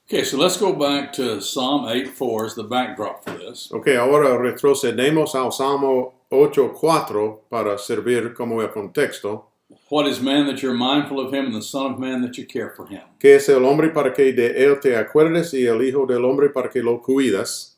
Okay, so let's go back to Psalm 8:4 as the backdrop for this. Ok, ahora retrocedemos al Salmo 8:4 para servir como el contexto. What is man that you're mindful of him, and the Son of Man that you care for him? ¿Qué es el hombre para que de él te acuerdes y el hijo del hombre para que lo cuides?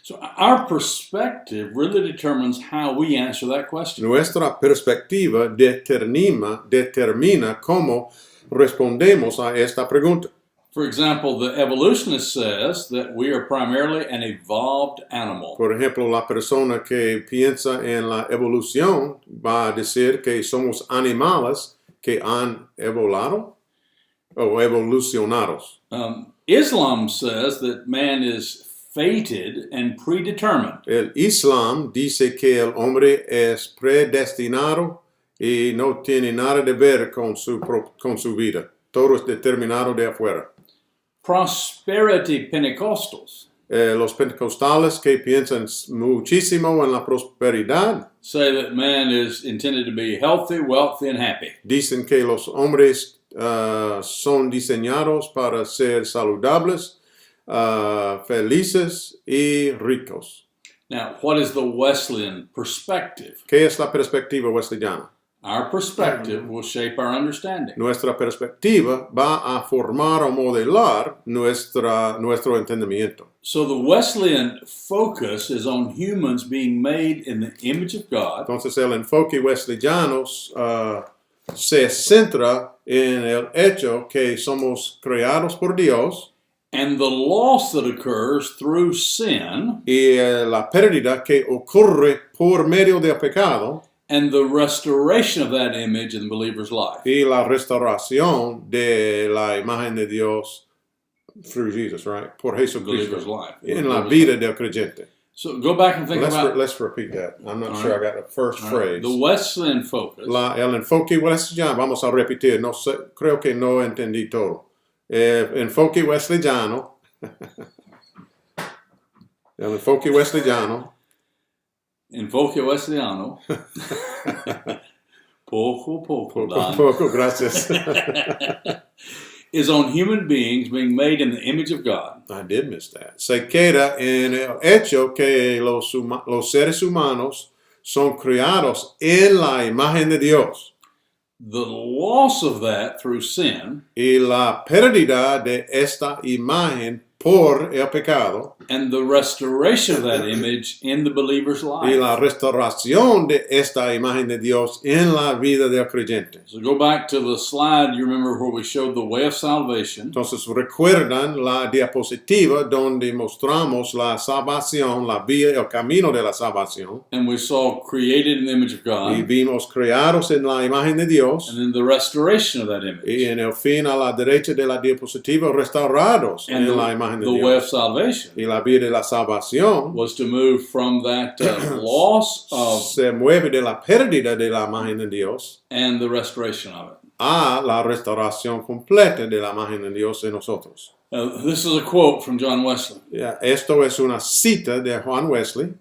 So our perspective really determines how we answer that question. Nuestra perspectiva determina cómo respondemos a esta pregunta. For example, the evolutionist says that we are primarily an evolved animal. Por ejemplo, la persona que piensa en la evolución va a decir que somos animales que han evolucionado o evolucionados. Islam says that man is fated and predetermined. El Islam dice que el hombre es predestinado y no tiene nada de ver con su vida. Todo es determinado de afuera. Prosperity Pentecostals Los pentecostales que piensan muchísimo en la prosperidad say that man is intended to be healthy, wealthy, and happy. dicen que los hombres son diseñados para ser saludables, felices y ricos. Now, what is the Wesleyan perspective? ¿Qué es la perspectiva wesleyana? Our perspective will shape our understanding. Nuestra perspectiva va a formar o modelar nuestro entendimiento. So the Wesleyan focus is on humans being made in the image of God. Entonces el enfoque wesleyano se centra en el hecho que somos creados por Dios And the loss that occurs through sin y la pérdida que ocurre por medio del pecado and the restoration of that image in the believer's life. y la restauración de la imagen de Dios through Jesus, right? Por Believer's Jesucristo life. en la vida del creyente. So go back and think about Let's repeat that. I'm not All sure right. I got the first all phrase. right, the Wesleyan focus El enfoque wesleyano, vamos a repetir, no sé, creo que no entendí todo. Enfoque wesleyano, el enfoque wesleyano, Enfoque Wesleyano. Poco, Don. poco, gracias. Is on human beings being made in the image of God. I did miss that. Se queda en el hecho que los seres humanos son creados en la imagen de Dios. The loss of that through sin Y la pérdida de esta imagen por el pecado and the restoration of that image in the believer's y life. la restauración de esta imagen de Dios en la vida del creyente. So go back to the slide, you remember where we showed the way of salvation. Entonces recuerdan la diapositiva donde mostramos la salvación, la vía, el camino de la salvación. And we saw created in the image of Y God. vimos creados en la imagen de Dios. And then the restoration of that image. Y en el fin a la derecha de la diapositiva restaurados And en la imagen de the way of Dios. salvation Y la vida de la salvación was to move from that loss of se mueve de la pérdida de la imagen de Dios and the restoration of it. a la restauración completa de la imagen de Dios en nosotros. This is a quote from John Wesley. Esto es una cita de Juan Wesley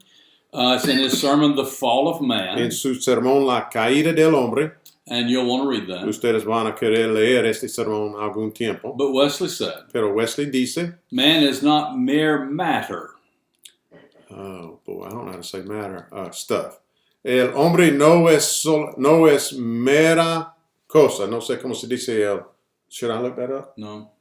It's in his sermon, The Fall of Man, en su sermón La caída del hombre. and you'll want to read that. Ustedes van a querer leer este sermón algún tiempo. But Wesley said, Pero Wesley dice, man is not mere matter. oh boy, I don't know how to say matter, stuff. El hombre no es mera cosa. No sé cómo se dice el. Should I look that up? No.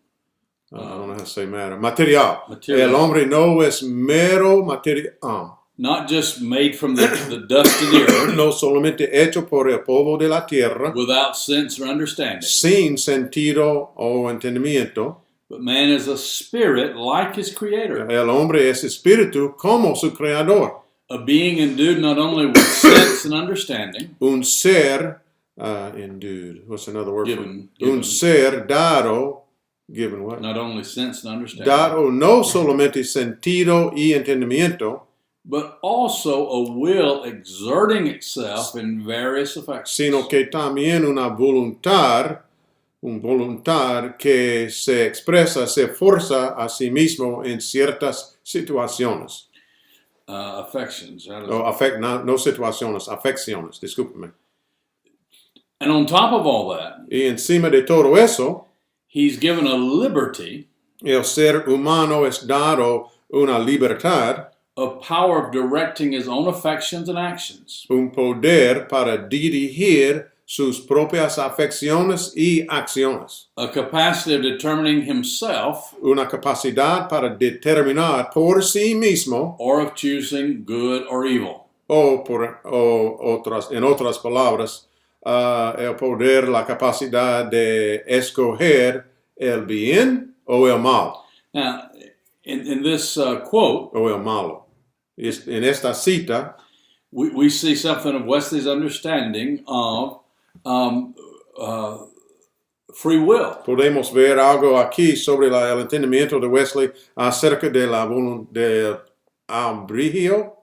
I don't know how to say matter. Material. Material. El hombre no es mero material. Not just made from the dust of the earth, No solamente hecho por el polvo de la tierra, without sense or understanding, sin sentido o entendimiento. but man is a spirit like his creator, El hombre es espíritu como su creador. a being endued not only with sense and understanding, Un ser, endued, what's another word Given. for it? Un ser dado, given what? not only sense and understanding, Dado no solamente sentido y entendimiento, but also a will exerting itself in various affections. sino que también una voluntad, un voluntad que se expresa, se forza a sí mismo en ciertas situaciones. Affections. No situaciones, afecciones, discúlpeme. And on top of all that, Y encima de todo eso, He's given a liberty, El ser humano es dado una libertad, a power of directing his own affections and actions. un poder para dirigir sus propias afecciones y acciones, A capacity of determining himself una capacidad para determinar por sí mismo or of choosing good or evil. en otras palabras, el poder, la capacidad de escoger el bien o el mal, Now, in this quote, o el malo. En esta cita, we see something of Wesley's understanding of free will. podemos ver algo aquí sobre el entendimiento de Wesley acerca de del arbitrio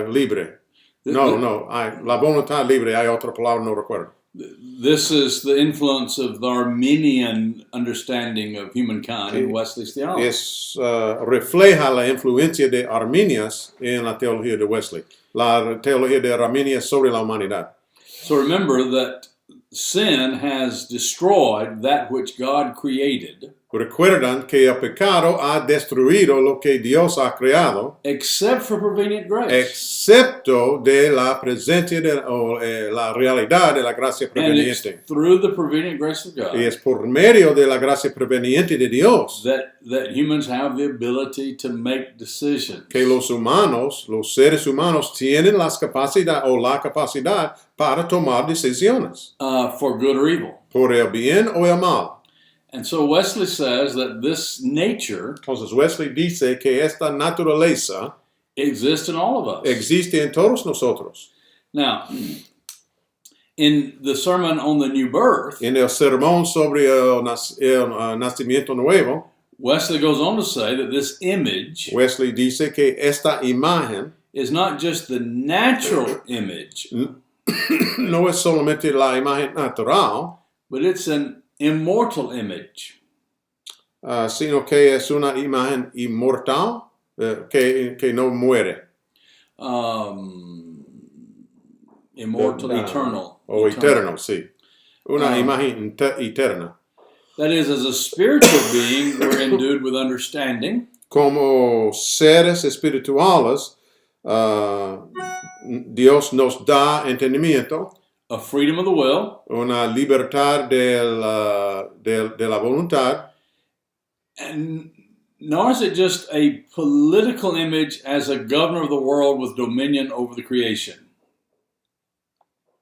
libre. La voluntad libre, hay otra palabra, no recuerdo. This is the influence of the Arminian understanding of humankind in Wesley's theology. Refleja la influencia de Arminias en la teología de Wesley, la teología de Arminias sobre la humanidad. So remember that sin has destroyed that which God created, Recuerdan que el pecado ha destruido lo que Dios ha creado, except for prevenient grace. excepto de la presencia la realidad de la gracia And it's preveniente. through the prevenient grace of God Y es por medio de la gracia preveniente de Dios that humans have the ability to make decisions. que los seres humanos, tienen la capacidad para tomar decisiones For good or evil. por el bien o el mal. And so Wesley says that this nature Entonces Wesley dice que esta naturaleza exists in all of us. existe en todos nosotros. Now, in the sermon on the new birth, En el sermón sobre el nacimiento nuevo, Wesley goes on to say that this image Wesley dice que esta imagen is not just the natural image, no es solamente la imagen natural, but it's an immortal image. Sino que es una imagen inmortal que no muere. Immortal, eternal. O eterno, sí. Una imagen eterna. That is, as a spiritual being, we're endued with understanding. Como seres espirituales, Dios nos da entendimiento, A freedom of the will, una libertad de la voluntad, and nor is it just a political image as a governor of the world with dominion over the creation.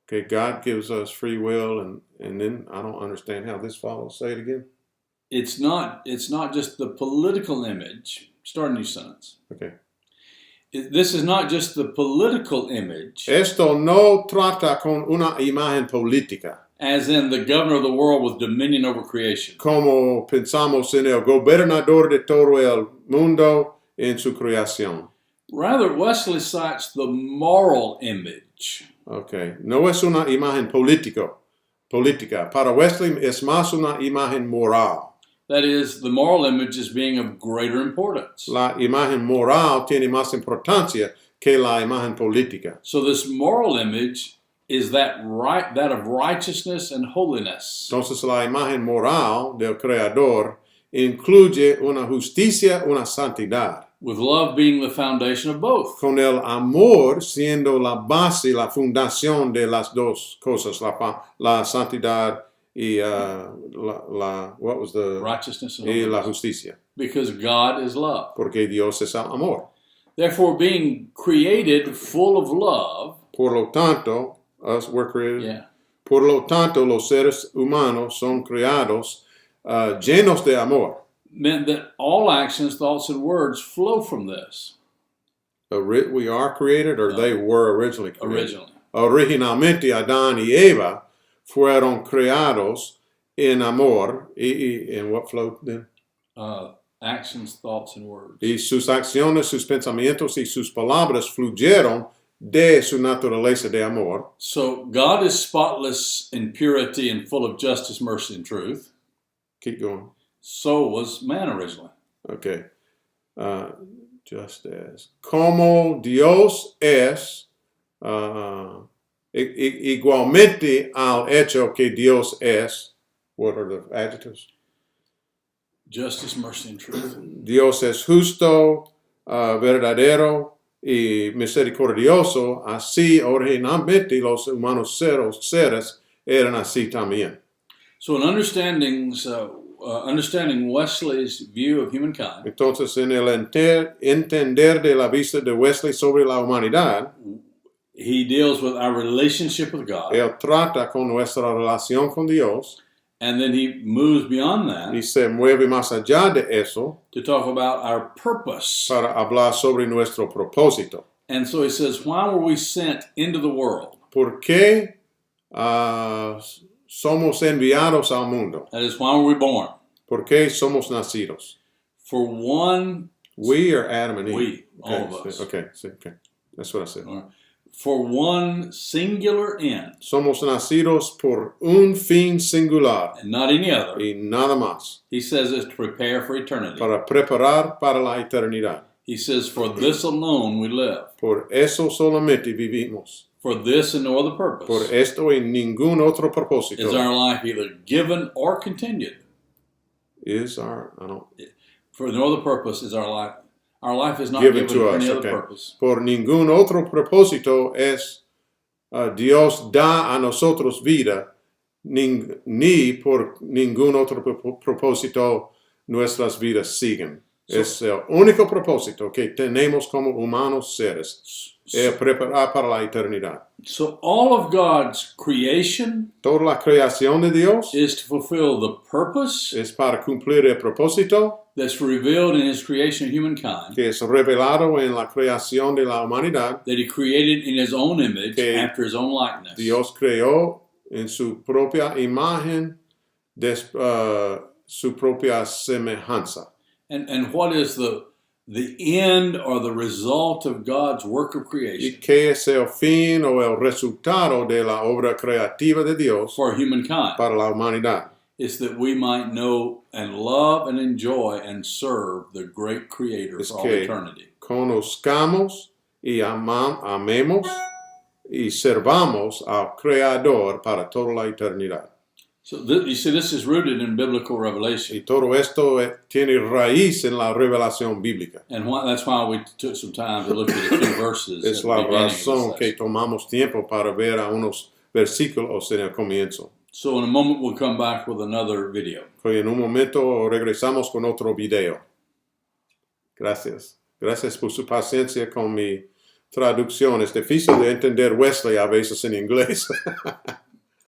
Okay, God gives us free will, and then I don't understand how this follows. Say it again. It's not just the political image. Start a new sentence. Okay. This is not just the political image, Esto no trata con una imagen política, as in the governor of the world with dominion over creation. como pensamos en el gobernador de todo el mundo en su creación. Rather, Wesley cites the moral image. Okay, no es una imagen política. Para Wesley es más una imagen moral. That is, the moral image is being of greater importance. La imagen moral tiene más importancia que la imagen política. So this moral image is that of righteousness and holiness. Entonces la imagen moral del Creador incluye una justicia, una santidad, with love being the foundation of both. con el amor siendo la base, la fundación de las dos cosas, la santidad y what was the Righteousness and y la holiness. justicia, Because God is love. porque Dios es amor. Therefore, being created full of love, Por lo tanto, us were created. yeah, Por lo tanto, los seres humanos son creados llenos de amor. meant that all actions, thoughts, and words flow from this We are created, or they were originally created. originally. Originalmente, Adán y Eva fueron creados en amor. ¿En what flowed then? Actions, thoughts, and words. Y sus acciones, sus pensamientos y sus palabras fluyeron de su naturaleza de amor. So God is spotless in purity and full of justice, mercy, and truth. Keep going. So was man originally. Okay. Just as. Como Dios es, igualmente al hecho que Dios es. What are the adjectives? Justice, mercy, and truth. Dios es justo, verdadero y misericordioso, así originalmente los humanos seres eran así también. So in understanding Wesley's view of humankind, Entonces, en el entender de la vista de Wesley sobre la humanidad, he deals with our relationship with God, él trata con nuestra relación con Dios and then he moves beyond that y se mueve más allá de eso to talk about our purpose. para hablar sobre nuestro propósito. And so he says, why were we sent into the world? ¿Por qué somos enviados al mundo? That is, why were we born? ¿Por qué somos nacidos? For one, We are Adam and Eve. we, all of us. Okay, that's what I said. For one singular end, Somos nacidos por un fin singular and not any other. y nada más, He says it's to prepare for eternity. para preparar para la eternidad. He says, for this alone we live. Por eso solamente vivimos. For this and no other purpose Por esto y ningún otro propósito. is our life either given or continued. For no other purpose is our life. Our life is not given to for us. any other Okay. purpose. Por ningún otro propósito es Dios da a nosotros vida, ni por ningún otro propósito nuestras vidas siguen. Es el único propósito que tenemos como humanos seres. Preparar para la eternidad. So all of God's creation Toda la creación de Dios is to fulfill the purpose es para cumplir el propósito that's revealed in His creation of humankind, que es revelado en la creación de la humanidad. that He created in His own image, Que after His own likeness. Dios creó en su propia imagen, su propia semejanza. And what is the end or the result of God's work of ¿Y creation qué es el fin o el resultado de la obra creativa de Dios for humankind? para la humanidad? Is that we might know and love and enjoy and serve the great Creator Es for all que eternity. conozcamos y amemos y servamos al Creador para toda la eternidad. So you see, this is rooted in biblical revelation. Y todo esto tiene raíz en la revelación bíblica. And that's why we took some time to look at a few verses. Es at the la beginning of razón this que session. tomamos tiempo para ver a unos versículos en el comienzo. So in a moment we'll come back with another video. Pues en un momento regresamos con otro video. Gracias. Gracias por su paciencia con mi traducción. Es difícil de entender Wesley a veces en inglés.